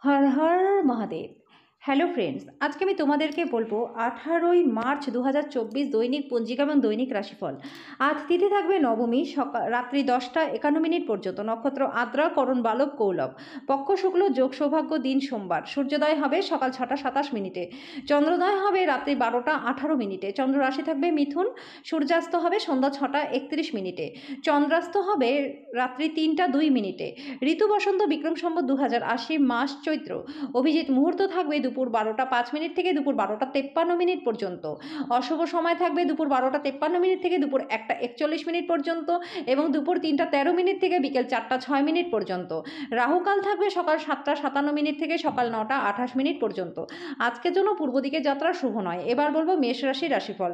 Har Har Mahadev. Hello friends, আজকে আমি তোমাদেরকে বলবো 18ই মার্চ 2024 দৈনিক পঞ্জিকা এবং দৈনিক রাশিফল। আজ তিথি থাকবে নবমী, রাত্রি 10টা 51 পর্যন্ত। নক্ষত্র আদ্রা, করণ বালব, কৌলভ। পক্ষ শুক্ল, যোগ সৌভাগ্য, দিন সোমবার। সূর্যোদয় হবে সকাল 6টা 27 মিনিটে। চন্দ্রোদয় হবে রাত্রি 12টা 18 মিনিটে। চন্দ্র রাশি থাকবে মিথুন। সূর্যাস্ত হবে সন্ধ্যা 6টা 31 মিনিটে। চন্দ্রাস্ত হবে রাত্রি 3টা 2 মিনিটে। ঋতু বসন্ত, বিক্রম সম্বত 2080, মাস চৈত্র। অভিজিৎ মুহূর্ত থাকবে দুপুর 12টা 5 মিনিট থেকে দুপুর 12টা 53 মিনিট পর্যন্ত। অশুভ সময় থাকবে দুপুর 12টা 53 মিনিট থেকে দুপুর 1টা 41 মিনিট পর্যন্ত এবং দুপুর 3টা 13 মিনিট থেকে বিকেল 4টা 6 মিনিট পর্যন্ত। রাহুকাল থাকবে সকাল 7টা 57 মিনিট থেকে সকাল 9টা 28 মিনিট পর্যন্ত। আজকের জন্য পূর্ব দিকে যাত্রা শুভ নয়। এবার বলবো মেষ রাশির রাশিফল।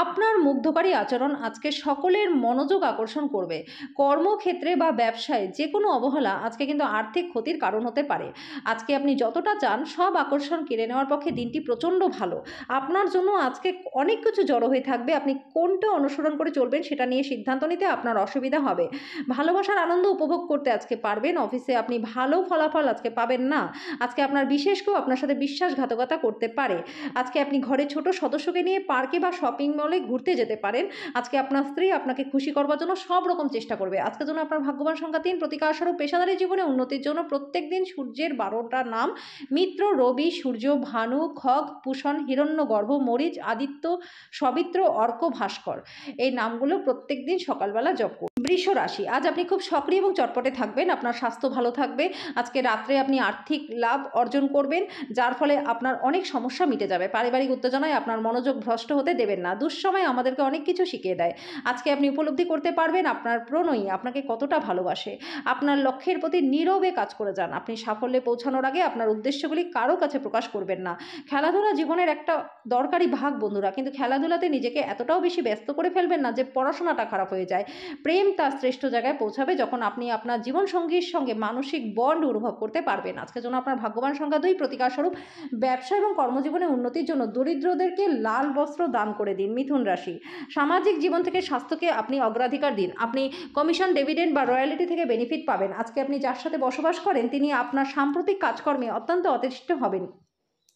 আপনার মুগ্ধকারী আচরণ আজকে সকলের মনোযোগ আকর্ষণ করবে। কর্মক্ষেত্রে বা ব্যবসায় যে কোনো অবহেলা আজকে কিন্তু আর্থিক ক্ষতির কারণ হতে পারে। আজকে আপনি যতটা চান সব আকর্ষণ কেড়ে নেওয়ার পক্ষে দিনটি প্রচণ্ড ভালো। আপনার জন্য আজকে অনেক কিছু জড়ো হয়ে থাকবে। আপনি কোনটা অনুসরণ করে চলবেন সেটা নিয়ে সিদ্ধান্ত নিতে আপনার অসুবিধা হবে। ভালোবাসার আনন্দ উপভোগ করতে আজকে পারবেন। অফিসে আপনি ভালো ফলাফল আজকে পাবেন না। আজকে আপনার বিশেষ কেউ আপনার সাথে বিশ্বাসঘাতকতা করতে পারে। আজকে আপনি ঘরে ছোট সদস্যকে নিয়ে পার্কে বা শপিং মলে ঘুরতে যেতে পারেন। আজকে আপনার স্ত্রী আপনাকে খুশি করবার জন্য সব রকম চেষ্টা করবে। আজকের জন্য আপনার ভাগ্যবান সংখ্যা 3। প্রতিকারস্বরূপ পেশাদারী জীবনে উন্নতির জন্য প্রত্যেক দিন সূর্যের 12টা নাম মিত্র, রবি, সূর্য, ভানু, খগ, পুষণ, হিরণ্যগর্ভ, মরিচ, আদিত্য, সবিত্র, অর্ক, ভাস্কর এই নামগুলো প্রত্যেক দিন সকালবেলা জপ করুন। বৃষ রাশি, আজ আপনি খুব সক্রিয় এবং চটপটে থাকবেন। আপনার স্বাস্থ্য ভালো থাকবে। আজকে রাত্রে আপনি আর্থিক লাভ অর্জন করবেন, যার ফলে আপনার অনেক সমস্যা মিটে যাবে। পারিবারিক উত্তেজনায় আপনার মনোযোগ ভ্রষ্ট হতে দেবেন না। দুঃসময় আমাদেরকে অনেক কিছু শিখিয়ে দেয়। আজকে আপনি উপলব্ধি করতে পারবেন আপনার প্রণয়ী আপনাকে কতটা ভালোবাসে। আপনার লক্ষ্যের প্রতি নীরবে কাজ করে যান। আপনি সাফল্যে পৌঁছানোর আগে আপনার উদ্দেশ্যগুলি কারো কাছে প্রকাশ করবেন না। খেলাধুলা জীবনের একটা দরকারি ভাগ বন্ধুরা, কিন্তু খেলাধুলাতে নিজেকে এতটাও বেশি ব্যস্ত করে ফেলবেন না যে পড়াশোনাটা খারাপ হয়ে যায়। প্রেম তার শ্রেষ্ঠ জায়গায় পৌঁছাবে যখন আপনি আপনার জীবনসঙ্গীর সঙ্গে মানসিক বন্ড অনুভব করতে পারবেন। আজকের জন্য আপনার ভাগ্যবান সংখ্যা 2। প্রতিকারস্বরূপ ব্যবসা এবং কর্মজীবনে উন্নতির জন্য দরিদ্রদেরকে লাল বস্ত্র দান করে দিন। মিথুন রাশি, সামাজিক জীবন থেকে স্বাস্থ্যকে আপনি অগ্রাধিকার দিন। আপনি কমিশন, ডিভিডেন্ড বা রয়্যালিটি থেকে বেনিফিট পাবেন। আজকে আপনি যার সাথে বসবাস করেন তিনি আপনার সাম্প্রতিক কাজকর্মে অত্যন্ত অতিষ্ঠ হবেন।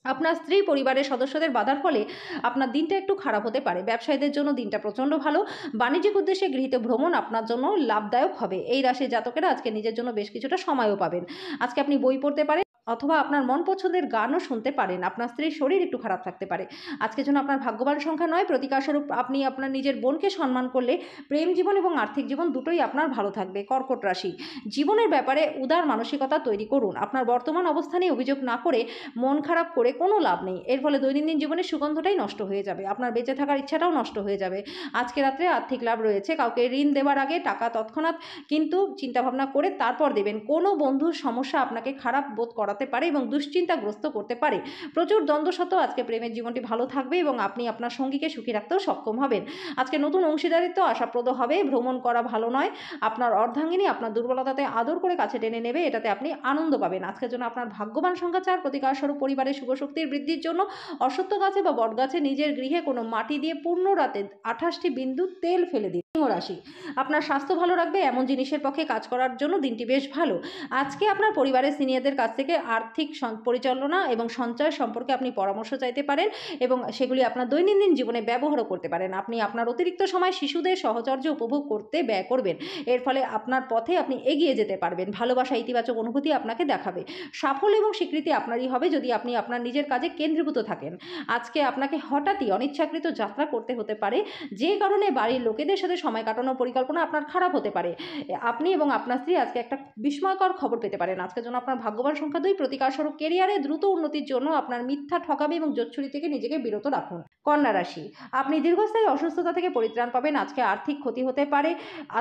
আপনার স্ত্রী পরিবারের সদস্যদের বাধার ফলে আপনার দিনটা একটু খারাপ হতে পারে। ব্যবসায়ীদের জন্য দিনটা প্রচণ্ড ভালো। বাণিজ্যিক উদ্দেশ্যে গৃহীত ভ্রমণ আপনার জন্য লাভদায়ক হবে। এই রাশির জাতকেরা আজকে নিজের জন্য বেশ কিছুটা সময়ও পাবেন। আজকে আপনি বই পড়তে পারেন অথবা আপনার মন পছন্দের গানও শুনতে পারেন। আপনার স্ত্রীর শরীর একটু খারাপ থাকতে পারে। আজকের জন্য আপনার ভাগ্যবান সংখ্যা 9। প্রতিকারস্বরূপ আপনি আপনার নিজের বোনকে সম্মান করলে প্রেম জীবন এবং আর্থিক জীবন দুটোই আপনার ভালো থাকবে। কর্কট রাশি, জীবনের ব্যাপারে উদার মানসিকতা তৈরি করুন। আপনার বর্তমান অবস্থানে অভিযোগ না করে মন খারাপ করে কোনো লাভ নেই। এর ফলে দৈনন্দিন জীবনের সুগন্ধটাই নষ্ট হয়ে যাবে। আপনার বেঁচে থাকার ইচ্ছাটাও নষ্ট হয়ে যাবে। আজকে রাত্রে আর্থিক লাভ রয়েছে। কাউকে ঋণ দেওয়ার আগে টাকা তৎক্ষণাৎ কিন্তু চিন্তাভাবনা করে তারপর দেবেন। কোনো বন্ধুর সমস্যা আপনাকে খারাপ বোধ করাতে পারে এবং দুশ্চিন্তাগ্রস্ত করতে পারে। প্রচুর দ্বন্দ্ব সত্ত্বেও আজকে প্রেমের জীবনটি ভালো থাকবে এবং আপনি আপনার সঙ্গীকে সুখী রাখতেও সক্ষম হবেন। আজকে নতুন অংশীদারিত্ব আশাপ্রদ হবে। ভ্রমণ করা ভালো নয়। আপনার অর্ধাঙ্গিনী আপনার দুর্বলতাতে আদর করে কাছে টেনে নেবে, এটাতে আপনি আনন্দ পাবেন। আজকের জন্য আপনার ভাগ্যবান সংখ্যা 4। প্রতিকারস্বরূপ পরিবারের শুভ শক্তির বৃদ্ধির জন্য অশ্বত্থ গাছে বা বট গাছে নিজের গৃহে কোনো মাটি দিয়ে পূর্ণ রাতে 28টি বিন্দু তেল ফেলে দিন। সিংহ রাশি, আপনার স্বাস্থ্য ভালো রাখবে এমন জিনিসের পক্ষে কাজ করার জন্য দিনটি বেশ ভালো। আজকে আপনার পরিবারের সিনিয়রদের কাছ থেকে আর্থিক পরিচালনা এবং সঞ্চয় সম্পর্কে আপনি পরামর্শ চাইতে পারেন এবং সেগুলি আপনার দৈনন্দিন জীবনে ব্যবহারও করতে পারেন। আপনি আপনার অতিরিক্ত সময় শিশুদের সহচর্য উপভোগ করতে ব্যয় করবেন। এর ফলে আপনার পথে আপনি এগিয়ে যেতে পারবেন। ভালোবাসা ইতিবাচক অনুভূতি আপনাকে দেখাবে। সাফল্য এবং স্বীকৃতি আপনারই হবে যদি আপনি আপনার নিজের কাজে কেন্দ্রীভূত থাকেন। আজকে আপনাকে হঠাৎই অনিচ্ছাকৃত যাত্রা করতে হতে পারে, যে কারণে বাড়ির লোকেদের সাথে সময় কাটানোর পরিকল্পনা আপনার খারাপ হতে পারে। আপনি এবং আপনার স্ত্রী আজকে একটা বিস্ময়কর খবর পেতে পারেন। আজকের জন্য আপনার ভাগ্যবান সংখ্যা 2। প্রতিকারস্বরূপ কেরিয়ারে দ্রুত উন্নতির জন্য আপনার মিথ্যা, ঠকামি এবং জোচ্চুরি থেকে নিজেকে বিরত রাখুন। কন্যা রাশি, আপনি দীর্ঘস্থায়ী অসুস্থতা থেকে পরিত্রাণ পাবেন। আজকে আর্থিক ক্ষতি হতে পারে।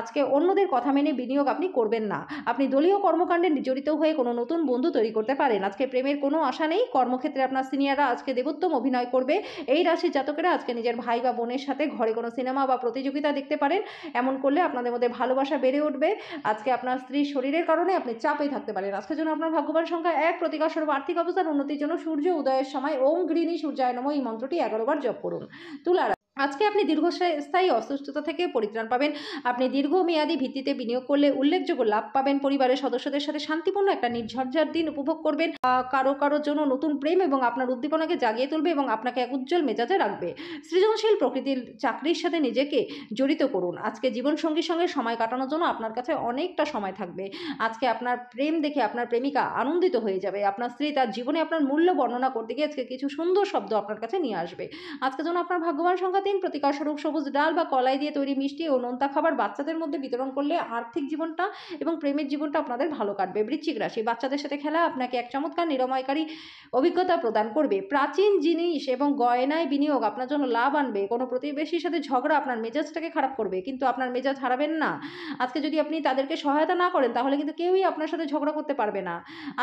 আজকে অন্যদের কথা মেনে বিনিয়োগ আপনি করবেন না। আপনি দলীয় কর্মকাণ্ডে জড়িত হয়ে কোনো নতুন বন্ধু তৈরি করতে পারেন। আজকে প্রেমের কোনো আশা নেই। কর্মক্ষেত্রে আপনার সিনিয়ররা আজকে দেবোত্তম অভিনয় করবে। এই রাশির জাতকেরা আজকে নিজের ভাই বা বোনের সাথে ঘরে কোনো সিনেমা বা প্রতিযোগিতা দেখতে পারেন। এমন করলে আপনাদের মধ্যে ভালোবাসা বেড়ে উঠবে। আজকে আপনার স্ত্রীর শরীরের কারণে আপনি চাপে থাকতে পারেন। আজকের জন্য আপনার ভাগ্যবান সংখ্যা 1। প্রতিকারস্বরূপ আর্থিক অবস্থার উন্নতির জন্য সূর্য উদয়ের সময় ওম গৃহীণী সূর্যায় নমঃ এই মন্ত্রটি 11 বার জপ করুন। তুলা আজকে আপনি দীর্ঘস্থায়ী অসুস্থতা থেকে পরিত্রাণ পাবেন। আপনি দীর্ঘমেয়াদী ভিত্তিতে বিনিয়োগ করলে উল্লেখযোগ্য লাভ পাবেন। পরিবারের সদস্যদের সাথে শান্তিপূর্ণ একটা নির্ঝঞ্ঝাট দিন উপভোগ করবেন। কারো জন্য নতুন প্রেম এবং আপনার উদ্দীপনাকে জাগিয়ে তুলবে এবং আপনাকে এক উজ্জ্বল মেজাজে রাখবে। সৃজনশীল প্রকৃতির চাকরির সাথে নিজেকে জড়িত করুন। আজকে জীবনসঙ্গীর সঙ্গে সময় কাটানোর জন্য আপনার কাছে অনেকটা সময় থাকবে। আজকে আপনার প্রেম দেখে আপনার প্রেমিকা আনন্দিত হয়ে যাবে। আপনার স্ত্রী তার জীবনে আপনার মূল্য বর্ণনা করতে গিয়ে আজকে কিছু সুন্দর শব্দ আপনার কাছে নিয়ে আসবে। আজকের জন্য আপনার ভাগ্যবান সংখ্যা ৩, প্রতিকার স্বরূপ সবুজ ডাল বা কলাই দিয়ে তৈরি মিষ্টি ও নোনতা খাবার বাচ্চাদের মধ্যে বিতরণ করলে আর্থিক জীবনটা এবং প্রেমের জীবনটা আপনাদের ভালো কাটবে। বৃশ্চিক রাশি, বাচ্চাদের সাথে খেলা আপনাকে এক চমৎকার নিরাময়কারী অভিজ্ঞতা প্রদান করবে। প্রাচীন জিনিস এবং গয়নায় বিনিয়োগ আপনার জন্য লাভ আনবে। কোনো প্রতিবেশীর সাথে ঝগড়া আপনার মেজাজটাকে খারাপ করবে, কিন্তু আপনার মেজাজ হারাবেন না। আজকে যদি আপনি তাদেরকে সহায়তা না করেন তাহলে কিন্তু কেউই আপনার সাথে ঝগড়া করতে পারবে না।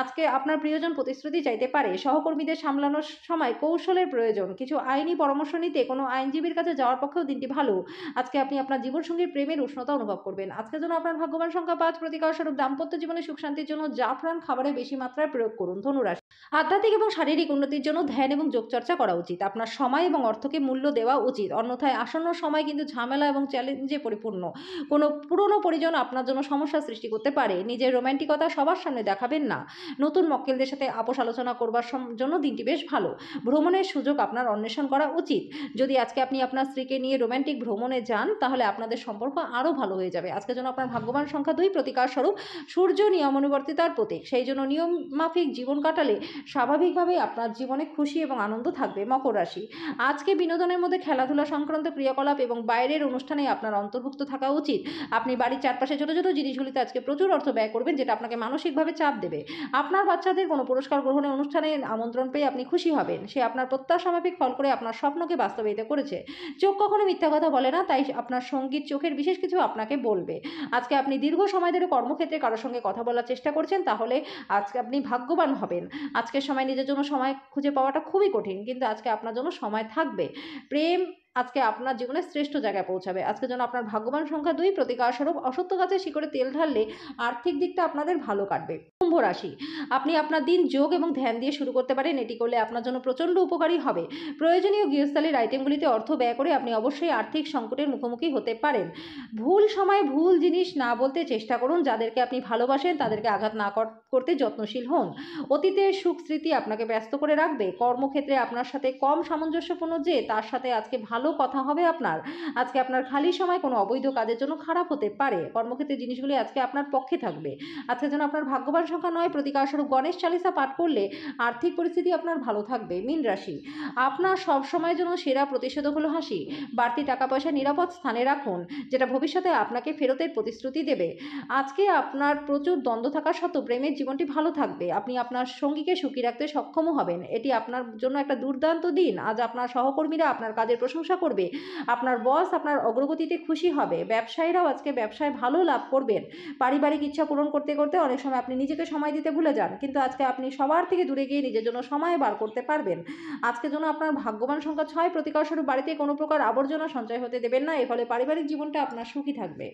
আজকে আপনার প্রিয়জন প্রতিশ্রুতি চাইতে পারে। সহকর্মীদের সামলানোর সময় কৌশলের প্রয়োজন। কিছু আইনি পরামর্শ নিতে কোনো আইনজীবীর কাছে যাওয়ার পক্ষেও দিনটি ভালো। আজকে আপনি আপনার জীবনসঙ্গীর প্রেমের উষ্ণতা অনুভব করবেন। আজকের জন্য আপনার ভাগ্যবান সংখ্যা ৫, প্রতিকার স্বরূপ দাম্পত্য জীবনে সুখ শান্তির জন্য জাফরান খাবারে বেশি মাত্রায় প্রয়োগ করুন। ধনুরাশি, আধ্যাত্মিক এবং শারীরিক উন্নতির জন্য ধ্যান এবং যোগচর্চা করা উচিত। আপনার সময় এবং অর্থকে মূল্য দেওয়া উচিত, অন্যথায় আসন্ন সময় কিন্তু ঝামেলা এবং চ্যালেঞ্জে পরিপূর্ণ। কোনো পুরনো পরিজন আপনার জন্য সমস্যা সৃষ্টি করতে পারে। নিজের রোম্যান্টিকতা সবার সামনে দেখাবেন না। নতুন মক্কেলদের সাথে আপোষ আলোচনা করবার জন্য দিনটি বেশ ভালো। ভ্রমণের সুযোগ আপনার অন্বেষণ করা উচিত। যদি আজকে আপনি আপনার স্ত্রীকে নিয়ে রোম্যান্টিক ভ্রমণে যান তাহলে আপনাদের সম্পর্ক আরও ভালো হয়ে যাবে। আজকের জন্য আপনার ভাগ্যবান সংখ্যা ২, প্রতিকার স্বরূপ সূর্য নিয়মানুবর্তিতার প্রতীক। সেই জন্য নিয়ম মাফিক জীবন কাটালে স্বাভাবিকভাবেই আপনার জীবনে খুশি এবং আনন্দ থাকবে। মকর রাশি, আজকে বিনোদনের মধ্যে খেলাধুলা সংক্রান্ত ক্রিয়াকলাপ এবং বাইরের অনুষ্ঠানে আপনার অন্তর্ভুক্ত থাকা উচিত। আপনি বাড়ির চারপাশে ছোট ছোট জিনিসগুলিতে আজকে প্রচুর অর্থ ব্যয় করবেন, যেটা আপনাকে মানসিকভাবে চাপ দেবে। আপনার বাচ্চাদের কোনো পুরস্কার গ্রহণের অনুষ্ঠানে আমন্ত্রণ পেয়ে আপনি খুশি হবেন। সে আপনার প্রত্যাশা মাফিক ফল করে আপনার স্বপ্নকে বাস্তবায়িত করেছে। চোখ কখনো মিথ্যা কথা বলে না, তাই আপনার সঙ্গীত চোখের বিশেষ কিছু আপনাকে বলবে। আজকে আপনি দীর্ঘ সময় ধরে কর্মক্ষেত্রে কারোর সঙ্গে কথা বলার চেষ্টা করছেন, তাহলে আজকে আপনি ভাগ্যবান হবেন। আজকের সময় নিজের জন্য সময় খুঁজে পাওয়াটা খুবই কঠিন, কিন্তু আজকে আপনার জন্য সময় থাকবে। প্রেম আজকে আপনার জীবনের শ্রেষ্ঠ জায়গায় পৌঁছাবে। আজকের জন্য আপনার ভাগ্যবান সংখ্যা ২, প্রতিকার স্বরূপ অসত্য গাছের শিকড়ে তেল ঢাললে আর্থিক দিকটা আপনাদের ভালো কাটবে। কুম্ভ রাশি, আপনি আপনার দিন যোগ এবং ধ্যান দিয়ে শুরু করতে পারেন। এটি করলে আপনার জন্য প্রচণ্ড উপকারী হবে। প্রয়োজনীয় গৃহস্থালির আইটেমগুলিতে অর্থ ব্যয় করে আপনি অবশ্যই আর্থিক সংকটের মুখোমুখি হতে পারেন। ভুল সময়ে ভুল জিনিস না বলতে চেষ্টা করুন। যাদেরকে আপনি ভালোবাসেন তাদেরকে আঘাত না করতে যত্নশীল হন। অতীতের সুখ স্মৃতি আপনাকে ব্যস্ত করে রাখবে। কর্মক্ষেত্রে আপনার সাথে কম সামঞ্জস্যপূর্ণ যে তার সাথে আজকে ভালো কথা হবে আপনার। আজকে আপনার খালি সময় কোনো অবৈধ কাজের জন্য খারাপ হতে পারে। কর্মক্ষেত্রে জিনিসগুলি আজকে আপনার পক্ষে থাকবে। আজকের জন্য আপনার ভাগ্যবান সংখ্যা ৯, প্রতিকার স্বরূপ গণেশ চালিসা পাঠ করলে আর্থিক পরিস্থিতি আপনার ভালো থাকবে। মীন রাশি, আপনার সব সময়ের জন্য সেরা প্রতিষেধক হলো হাসি। বাড়তি টাকা পয়সা নিরাপদ স্থানে রাখুন, যেটা ভবিষ্যতে আপনাকে ফেরতের প্রতিশ্রুতি দেবে। আজকে আপনার প্রচুর দ্বন্দ্ব থাকা সত্ত্বেও প্রেমের জীবনটি ভালো থাকবে। আপনি আপনার সঙ্গীকে সুখী রাখতে সক্ষমও হবেন। এটি আপনার জন্য একটা দুর্দান্ত দিন। আজ আপনার সহকর্মীরা আপনার কাজের প্রশংসা করবে। আপনার বস আপনার অগ্রগতিতে খুশি হবে। ব্যবসায়ীরাও আজকে ব্যবসায় ভালো লাভ করবেন। পারিবারিক ইচ্ছা পূরণ করতে করতে অনেক সময় আপনি নিজেকে সময় দিতে ভুলে যান, কিন্তু আজকে আপনি সবার থেকে দূরে গিয়ে নিজের জন্য সময় বার করতে পারবেন। আজকের জন্য আপনার ভাগ্যবান সংখ্যা ৬, প্রতিকার স্বরূপ বাড়িতে কোনো প্রকার আবর্জনা সঞ্চয় হতে দেবেন না। এর ফলে পারিবারিক জীবনটা আপনার সুখী থাকবে।